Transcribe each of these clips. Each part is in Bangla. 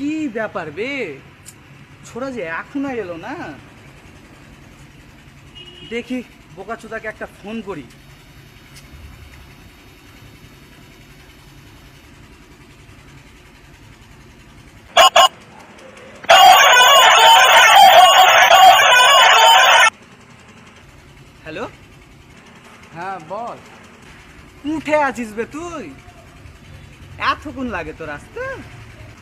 কি ব্যাপার বে, ছোড়া যে এখনো এলো না। দেখি বোকাচোদাকে একটা ফোন করি। হ্যালো, হ্যাঁ বল। উঠে আছিস বে তুই? এতক্ষণ লাগে তোর আসতে?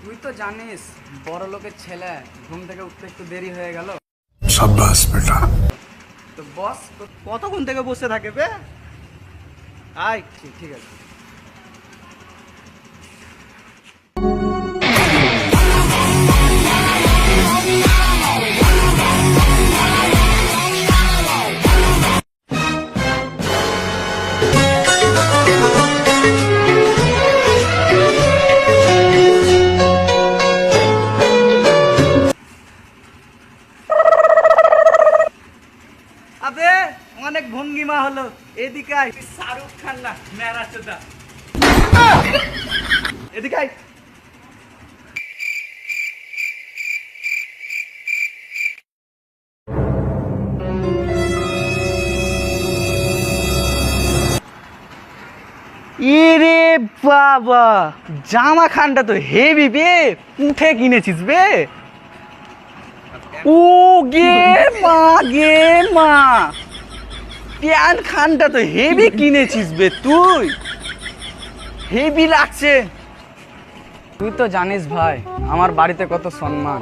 তুই তো জানিস বড় লোকের ছেলে, ঘুম থেকে উঠতে একটু দেরি হয়ে গেল। शाबाश बेटा। তো বস তো কতক্ষণ থেকে বসে থাকে বে? আয় ঠিক আছে। আবে অনেক ভঙ্গিমা হলো, এদিকে আয়। তুই শাহরুখ খান না মেরা চোদা। এদিকে আয়। ইরে বাবা, জামা খানটা তো হেভি বে, উঠে কিনেছিস বে? ও গে মা, গে মা, প্যান্ট খানটা তো হেভি কিনেছিস বে তুই, হেভি লাগছে। তুই তো জানিস ভাই আমার বাড়িতে কত সম্মান,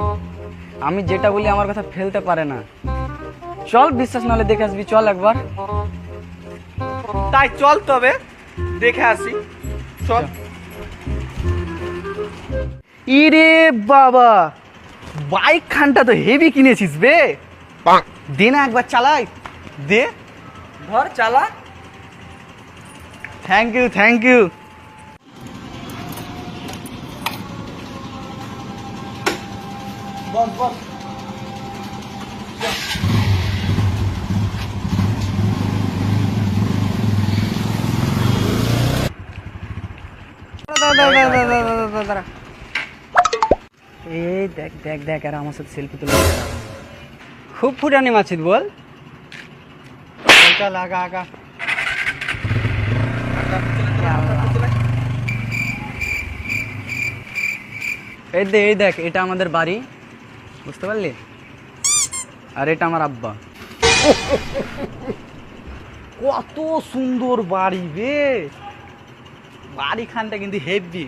আমি যেটা বলি আমার কথা ফেলতে পারে না। চল, বিশ্বাস নাহলে দেখে আসবি, চল একবার। তাই চল তবে দেখে আসি, চল। ইরে বাবা, বাইক খানটা তো হেভি কিনেছিস বে, দে না একবার চালাই, দে, ধর চালা। Thank you thank you. বস বস। এই দেখ দেখ দেখ, আর আমার সাথে সেলফি তুলে খুব ফুটানি মাছিস বল। চল আগা আগা। এই দেখ, এটা আমাদের বাড়ি, বুঝতে পারলি? আর এটা আমার আব্বা। কত সুন্দর বাড়ি বে, বাড়ি খানটা কিন্তু হেভি।